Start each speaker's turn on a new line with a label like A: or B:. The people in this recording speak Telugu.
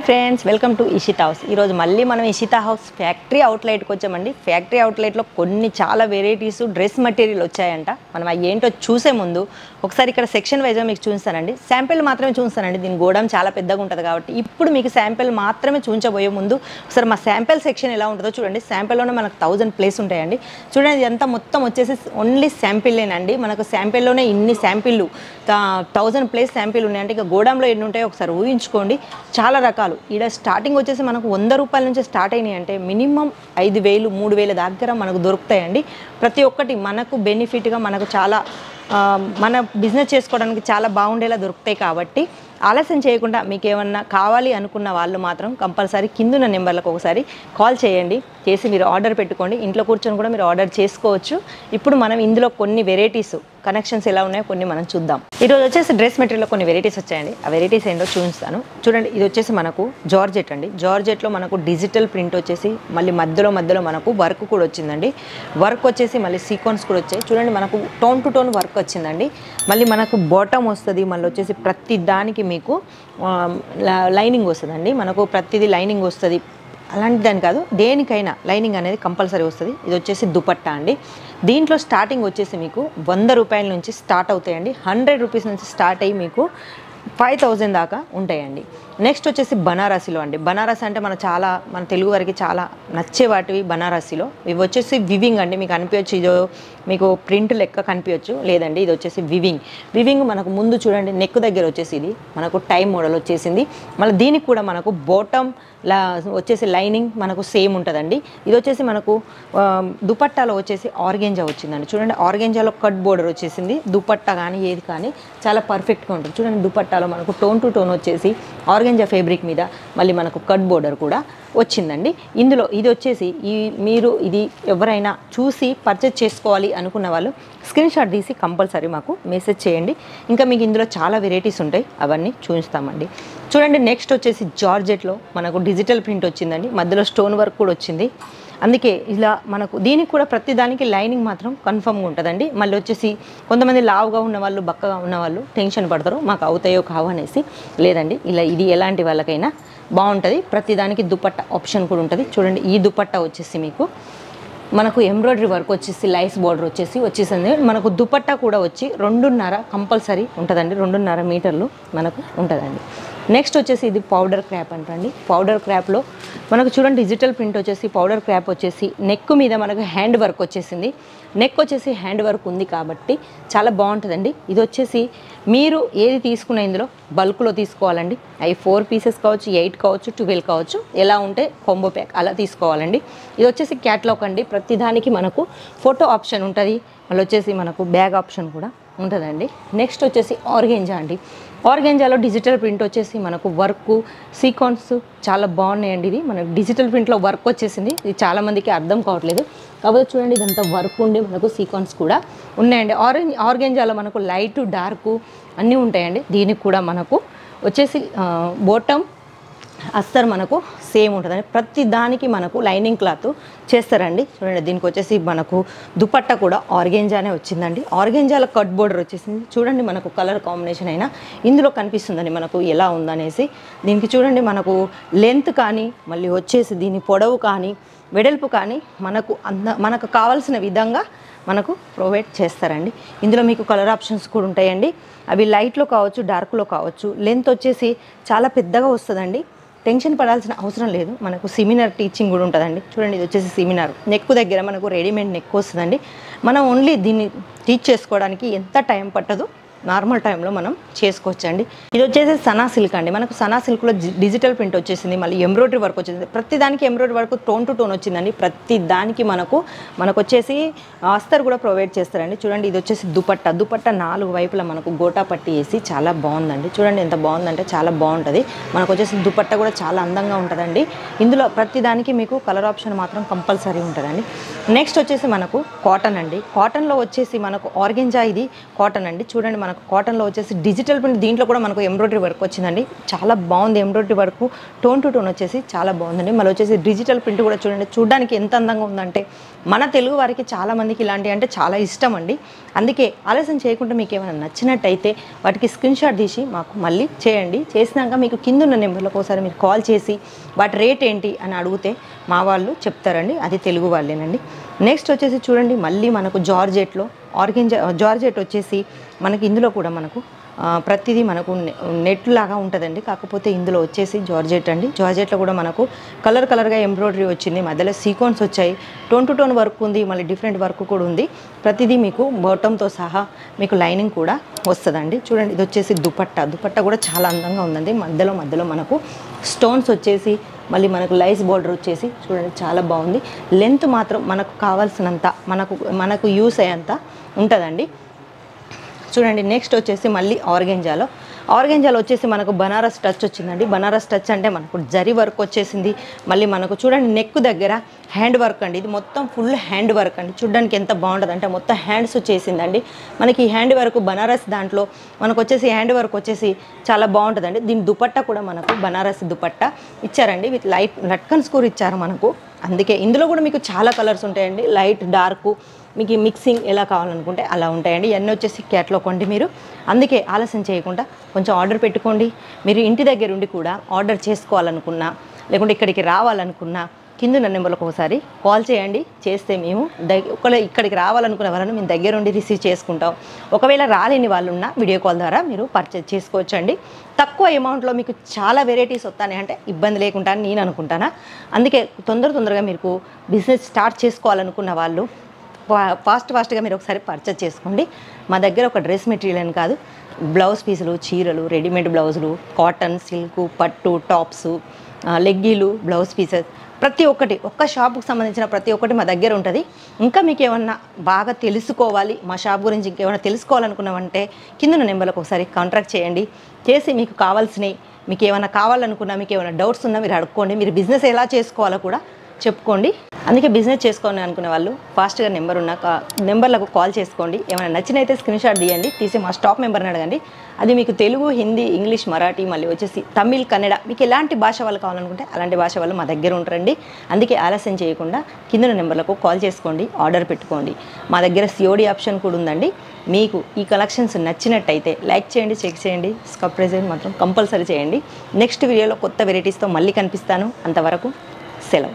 A: Friends, welcome to Ishita house. ఈరోజు మళ్ళీ మనం ఇషితా హౌస్ ఫ్యాక్టరీ అవుట్లెట్కి వచ్చామండి. ఫ్యాక్టరీ అవుట్లెట్లో కొన్ని చాలా వెరైటీస్ డ్రెస్ మెటీరియల్ వచ్చాయంట. మనం అవి ఏంటో చూసే ముందు ఒకసారి ఇక్కడ సెక్షన్ వైజ్గా మీకు చూస్తానండి. శాంపిల్ మాత్రమే చూస్తానండి. దీని గోడౌన్ చాలా పెద్దగా ఉంటుంది కాబట్టి ఇప్పుడు మీకు శాంపిల్ మాత్రమే చూపించబోయే ముందు ఒకసారి మా శాంపిల్ సెక్షన్ ఎలా ఉంటుందో చూడండి. శాంపిల్లోనే మనకు 1000 ప్లేస్ ఉంటాయండి. చూడండి, ఇదంతా మొత్తం వచ్చేసి ఓన్లీ శాంపిల్లేనండి. మనకు శాంపిల్లోనే ఇన్ని శాంపిల్లు 1000 ప్లేస్ శాంపిల్ ఉన్నాయంటే ఇక గోడౌన్లో ఎన్ని ఉంటాయో ఒకసారి ఊహించుకోండి. చాలా రకాలు ఈడ స్టార్టింగ్ వచ్చేసి మనకు 100 రూపాయల నుంచి స్టార్ట్ అయినాయి అంటే మినిమం 5000 3000 దగ్గర మనకు దొరుకుతాయండి. ప్రతి ఒక్కటి మనకు బెనిఫిట్గా మనకు చాలా మన బిజినెస్ చేసుకోవడానికి చాలా బాగుండేలా దొరుకుతాయి. కాబట్టి ఆలస్యం చేయకుండా మీకు ఏమన్నా కావాలి అనుకున్న వాళ్ళు మాత్రం కంపల్సరీ కిందున్న నెంబర్లకు ఒకసారి కాల్ చేయండి. చేసి మీరు ఆర్డర్ పెట్టుకోండి. ఇంట్లో కూర్చొని కూడా మీరు ఆర్డర్ చేసుకోవచ్చు. ఇప్పుడు మనం ఇందులో కొన్ని వెరైటీస్ కనెక్షన్స్ ఎలా ఉన్నాయో కొన్ని మనం చూద్దాం. ఈరోజు వచ్చేసి డ్రెస్ మెటీరియల్లో కొన్ని వెరైటీస్ వచ్చాయండి. ఆ వెరైటీస్ ఏంటో చూపిస్తాను. చూడండి, ఇది వచ్చేసి మనకు జార్జెట్ అండి. జార్జెట్లో మనకు డిజిటల్ ప్రింట్ వచ్చేసి మళ్ళీ మధ్యలో మనకు వర్క్ కూడా వచ్చిందండి. వర్క్ వచ్చేసి మళ్ళీ సీక్వెన్స్ కూడా వచ్చాయి. చూడండి, మనకు టోన్ టు టోన్ వర్క్ వచ్చిందండి. మళ్ళీ మనకు బాటమ్ వస్తుంది. మళ్ళీ వచ్చేసి ప్రతి దానికి మీకు లైనింగ్ వస్తుందండి. మనకు ప్రతిదీ లైనింగ్ వస్తుంది. అలాంటి దాని కాదు, దేనికైనా లైనింగ్ అనేది కంపల్సరీ వస్తుంది. ఇది వచ్చేసి దుపట్టా అండి. దీంట్లో స్టార్టింగ్ వచ్చేసి మీకు 100 రూపాయల నుంచి స్టార్ట్ అవుతాయండి. 100 రూపీస్ నుంచి స్టార్ట్ అయ్యి మీకు 5000 దాకా ఉంటాయండి. నెక్స్ట్ వచ్చేసి బనారసీలో అండి. బనారస్ అంటే మన తెలుగు వారికి చాలా నచ్చే వాటివి బనారసీలో. ఇవి వచ్చేసి వివింగ్ అండి. మీకు అనిపించచ్చు ఇది మీకు ప్రింట్ లెక్క కనిపించచ్చు, లేదండి ఇది వచ్చేసి వివింగ్ మనకు ముందు చూడండి, నెక్ దగ్గర వచ్చేసి ఇది మనకు టైం మోడల్ వచ్చేసింది. మళ్ళీ దీనికి కూడా మనకు బాటమ్ వచ్చేసి లైనింగ్ మనకు సేమ్ ఉంటుందండి. ఇది వచ్చేసి మనకు దుపట్టాలో వచ్చేసి ఆర్గెంజా వచ్చిందండి. చూడండి, ఆర్గెంజాలో కట్ బోర్డర్ వచ్చేసింది. దుపట్టా కానీ ఏది కానీ చాలా పర్ఫెక్ట్గా ఉంటుంది. చూడండి, దుపట్టాలో మనకు టోన్ టు టోన్ వచ్చేసి ఆర్గెంజా ఫ్యాబ్రిక్ మీద మళ్ళీ మనకు కట్ బోర్డర్ కూడా వచ్చిందండి. ఇందులో ఇది వచ్చేసి మీరు ఇది ఎవరైనా చూసి పర్చేజ్ చేసుకోవాలి అనుకున్న వాళ్ళు స్క్రీన్ షాట్ తీసి కంపల్సరీ మాకు మెసేజ్ చేయండి. ఇంకా మీకు ఇందులో చాలా వెరైటీస్ ఉంటాయి, అవన్నీ చూపిస్తామండి. చూడండి, నెక్స్ట్ వచ్చేసి జార్జెట్లో మనకు డిజిటల్ ప్రింట్ వచ్చిందండి. మధ్యలో స్టోన్ వర్క్ కూడా వచ్చింది. అందుకే ఇలా మనకు దీనికి కూడా ప్రతి దానికి లైనింగ్ మాత్రం కన్ఫర్మ్గా ఉంటుందండి. మళ్ళీ వచ్చేసి కొంతమంది లావుగా ఉన్నవాళ్ళు బక్కగా ఉన్నవాళ్ళు టెన్షన్ పడతారు, మాకు అవుతాయో కావు అనేసి. లేదండి, ఇది ఎలాంటి వాళ్ళకైనా బాగుంటుంది. ప్రతిదానికి దుపట్టా ఆప్షన్ కూడా ఉంటుంది. చూడండి, ఈ దుపట్టా వచ్చేసి మీకు మనకు ఎంబ్రాయిడరీ వర్క్ వచ్చేసి లైస్ బార్డర్ వచ్చేసింది. మనకు దుపట్టా కూడా వచ్చి 2.5 కంపల్సరీ ఉంటుందండి. 2.5 మీటర్లు మనకు ఉంటుందండి. నెక్స్ట్ వచ్చేసి ఇది పౌడర్ క్రాప్ అంటండి. పౌడర్ క్రాప్లో మనకు చూడండి, డిజిటల్ ప్రింట్ వచ్చేసి పౌడర్ క్రాప్ వచ్చేసి నెక్ మీద మనకు హ్యాండ్ వర్క్ వచ్చేసింది. నెక్ వచ్చేసి హ్యాండ్ వర్క్ ఉంది కాబట్టి చాలా బాగుంటుందండి. ఇది వచ్చేసి మీరు ఏది తీసుకున్న ఇందులో బల్క్లో తీసుకోవాలండి. అవి 4 పీసెస్ కావచ్చు, 8 కావచ్చు, 12 కావచ్చు, ఎలా ఉంటే కాంబో ప్యాక్ అలా తీసుకోవాలండి. ఇది వచ్చేసి క్యాట్లాగ్ అండి. ప్రతిదానికి మనకు ఫోటో ఆప్షన్ ఉంటుంది. మళ్ళీ వచ్చేసి మనకు బ్యాగ్ ఆప్షన్ కూడా ఉంటుందండి. నెక్స్ట్ వచ్చేసి ఆర్గెంజా అండి. ఆర్గెంజాలో డిజిటల్ ప్రింట్ వచ్చేసి మనకు వర్క్ సీక్వెన్స్ చాలా బాగున్నాయండి. ఇది మనకు డిజిటల్ ప్రింట్లో వర్క్ వచ్చేసింది. ఇది చాలామందికి అర్థం కావట్లేదు. కాకపోతే చూడండి, ఇదంతా వర్క్ ఉండి మనకు సీక్వెన్స్ కూడా ఉన్నాయండి. ఆర్గెంజాలో మనకు లైట్ డార్క్ అన్నీ ఉంటాయండి. దీనికి కూడా మనకు వచ్చేసి బాటమ్ అస్తర్ మనకు సేమ్ ఉంటుందండి. ప్రతి దానికి మనకు లైనింగ్ క్లాత్ చేస్తారండి. చూడండి, దీనికి వచ్చేసి మనకు దుపట్టా కూడా ఆర్గెంజానే వచ్చిందండి. ఆర్గెంజాలో కట్ బోర్డర్ వచ్చేసింది. చూడండి, మనకు కలర్ కాంబినేషన్ అయినా ఇందులో కనిపిస్తుందండి మనకు ఎలా ఉందనేసి. దీనికి చూడండి, మనకు లెంత్ కానీ మళ్ళీ వచ్చేసి దీని పొడవు కానీ వెడల్పు కానీ మనకు కావాల్సిన విధంగా మనకు ప్రొవైడ్ చేస్తారండి. ఇందులో మీకు కలర్ ఆప్షన్స్ కూడా ఉంటాయండి. అవి లైట్లో కావచ్చు, డార్క్లో కావచ్చు. లెంత్ వచ్చేసి చాలా పెద్దగా వస్తుందండి. టెన్షన్ పడాల్సిన అవసరం లేదు. మనకు సెమినార్ టీచింగ్ కూడా ఉంటుందండి. చూడండి, ఇది వచ్చేసి సెమినార్ నెక్ దగ్గర మనకు రెడీమేడ్ నెక్ వస్తుందండి. మనం ఓన్లీ దీన్ని టీచ్ చేసుకోవడానికి ఎంత టైం పట్టదు, నార్మల్ టైంలో మనం చేసుకోవచ్చండి. ఇది వచ్చేసి సనా సిల్క్ అండి. మనకు సనా సిల్క్లో డిజిటల్ ప్రింట్ వచ్చేసింది. మళ్ళీ ఎంబ్రాయిడరీ వర్క్ వచ్చేసింది. ప్రతి దానికి embroidery work tone to tone వచ్చిందండి. ప్రతి దానికి మనకు వచ్చేసి అస్తర్ కూడా ప్రొవైడ్ చేస్తారండి. చూడండి, ఇది వచ్చేసి దుపట్టా 4 వైపులా మనకు గోటా పట్టి వేసి చాలా బాగుందండి. చూడండి, ఎంత బాగుందంటే చాలా బాగుంటుంది. మనకు వచ్చేసి దుపట్టా కూడా చాలా అందంగా ఉంటుందండి. ఇందులో ప్రతి దానికి మీకు కలర్ ఆప్షన్ మాత్రం కంపల్సరీ ఉంటుందండి. నెక్స్ట్ వచ్చేసి మనకు కాటన్ అండి. కాటన్లో వచ్చేసి మనకు ఆర్గెంజా ఇది కాటన్ అండి. చూడండి, మనకు మనకు కాటన్లో వచ్చేసి డిజిటల్ ప్రింట్, దీంట్లో కూడా మనకు ఎంబ్రాయిడరీ వర్క్ వచ్చిందండి. చాలా బాగుంది embroidery work, tone to tone వచ్చేసి చాలా బాగుందండి. మళ్ళీ వచ్చేసి డిజిటల్ ప్రింట్ కూడా చూడండి, చూడడానికి ఎంత అందంగా ఉందంటే మన తెలుగు వారికి చాలామందికి ఇలాంటివి అంటే చాలా ఇష్టం అండి. అందుకే ఆలస్యం చేయకుండా మీకు ఏమైనా నచ్చినట్టయితే వాటికి స్క్రీన్ షాట్ తీసి మాకు మళ్ళీ చేయండి. చేసినాక మీకు కింద ఉన్న నెంబర్లకు ఒకసారి మీరు కాల్ చేసి వాటి రేట్ ఏంటి అని అడిగితే మా వాళ్ళు చెప్తారండి, అది తెలుగు వాళ్ళేనండి. నెక్స్ట్ వచ్చేసి చూడండి, మళ్ళీ మనకు జార్జెట్లో జార్జెట్ వచ్చేసి మనకి ఇందులో కూడా మనకు ప్రతిదీ మనకు నెట్ లాగా ఉంటుందండి. కాకపోతే ఇందులో వచ్చేసి జార్జెట్ అండి. జార్జెట్లో కూడా మనకు కలర్గా ఎంబ్రాయిడరీ వచ్చింది, మధ్యలో సీక్వెన్స్ వచ్చాయి, టోన్ టు టోన్ వర్క్ ఉంది, మళ్ళీ డిఫరెంట్ వర్క్ కూడా ఉంది. ప్రతిదీ మీకు బాటంతో సహా మీకు లైనింగ్ కూడా వస్తుందండి. చూడండి, ఇది వచ్చేసి దుపట్టా కూడా చాలా అందంగా ఉందండి. మధ్యలో మనకు స్టోన్స్ వచ్చేసి మళ్ళీ మనకు లైస్ బార్డర్ వచ్చేసి చూడండి చాలా బాగుంది. లెంత్ మాత్రం మనకు కావాల్సినంత మనకు యూస్ అయ్యేంత ఉంటుందండి. చూడండి, నెక్స్ట్ వచ్చేసి మళ్ళీ ఆర్గెంజాలో వచ్చేసి మనకు బనారస్ టచ్ వచ్చిందండి. బనారస్ టచ్ అంటే మనకు జరీ వర్క్ వచ్చేసింది. మళ్ళీ మనకు చూడండి నెక్ దగ్గర హ్యాండ్ వర్క్ అండి, ఇది మొత్తం ఫుల్ హ్యాండ్ వర్క్ అండి. చూడడానికి ఎంత బాగుంటుంది అంటే మొత్తం హ్యాండ్స్ వచ్చేసిందండి. మనకి ఈ హ్యాండ్ వర్క్ బనారస్ దాంట్లో మనకు వచ్చేసి హ్యాండ్ వర్క్ వచ్చేసి చాలా బాగుంటుందండి. దీని దుపట్టా కూడా మనకు బనారస్ దుపట్టా ఇచ్చారండి, విత్ లైట్ లట్కన్స్ కూడా ఇచ్చారు మనకు. అందుకే ఇందులో కూడా మీకు చాలా కలర్స్ ఉంటాయండి, లైట్ డార్క్, మీకు ఈ మిక్సింగ్ ఎలా కావాలనుకుంటే అలా ఉంటాయండి. ఇవన్నీ వచ్చేసి క్యాట్లో కొండి మీరు. అందుకే ఆలస్యం చేయకుండా కొంచెం ఆర్డర్ పెట్టుకోండి. మీరు ఇంటి దగ్గర ఉండి కూడా ఆర్డర్ చేసుకోవాలనుకున్నా, లేకుంటే ఇక్కడికి రావాలనుకున్నా కింద నెంబర్లకు ఒకసారి కాల్ చేయండి. చేస్తే మేము ఇక్కడికి రావాలనుకునే వాళ్ళని మేము దగ్గర ఉండి రిసీవ్ చేసుకుంటాం. ఒకవేళ రాలేని వాళ్ళు ఉన్న వీడియో కాల్ ద్వారా మీరు పర్చేజ్ చేసుకోవచ్చండి. తక్కువ అమౌంట్లో మీకు చాలా వెరైటీస్ వస్తాయి అంటే ఇబ్బంది లేకుండా నేను అనుకుంటానా. అందుకే తొందరగా మీకు బిజినెస్ స్టార్ట్ చేసుకోవాలనుకున్న వాళ్ళు ఫాస్ట్గా మీరు ఒకసారి పర్చేజ్ చేసుకోండి. మా దగ్గర ఒక డ్రెస్ మెటీరియల్ అని కాదు, బ్లౌజ్ పీసులు, చీరలు, రెడీమేడ్ బ్లౌజులు, కాటన్, సిల్క్, పట్టు, టాప్స్, లెగ్గీలు, బ్లౌజ్ పీసెస్, ప్రతి ఒక్కటి ఒక్క షాపుకు సంబంధించిన ప్రతి ఒక్కటి మా దగ్గర ఉంటుంది. ఇంకా మీకు ఏమన్నా బాగా తెలుసుకోవాలి, మా షాప్ గురించి ఇంకేమైనా తెలుసుకోవాలనుకున్నామంటే కింద నెంబర్లకు ఒకసారి కాంటాక్ట్ చేయండి. చేసి మీకు కావాల్సినవి, మీకు ఏమైనా కావాలనుకున్నా, మీకు ఏమైనా డౌట్స్ ఉన్నా మీరు అడుక్కోండి. మీరు బిజినెస్ ఎలా చేసుకోవాలో కూడా చెప్పుకోండి. అందుకే బిజినెస్ చేసుకోండి అనుకునే వాళ్ళు ఫాస్ట్గా నెంబర్లకు కాల్ చేసుకోండి. ఏమైనా నచ్చినైతే స్క్రీన్ షాట్ తీయండి, తీసి మా స్టాప్ మెంబర్ని అడగండి. అది మీకు తెలుగు, హిందీ, ఇంగ్లీష్, మరాఠీ, మళ్ళీ వచ్చేసి తమిళ్, కన్నడ, మీకు ఎలాంటి భాష వాళ్ళు కావాలనుకుంటే అలాంటి భాష వాళ్ళు మా దగ్గర ఉంటారండి. అందుకే ఆలస్యం చేయకుండా కింద నెంబర్లకు కాల్ చేసుకోండి, ఆర్డర్ పెట్టుకోండి. మా దగ్గర సిఓడి ఆప్షన్ కూడా ఉందండి. మీకు ఈ కలెక్షన్స్ నచ్చినట్టయితే లైక్ చేయండి, చెక్ చేయండి, సబ్స్క్రైబ్ మాత్రం కంపల్సరీ చేయండి. నెక్స్ట్ వీడియోలో కొత్త వెరైటీస్తో మళ్ళీ కనిపిస్తాను. అంతవరకు సెలవు.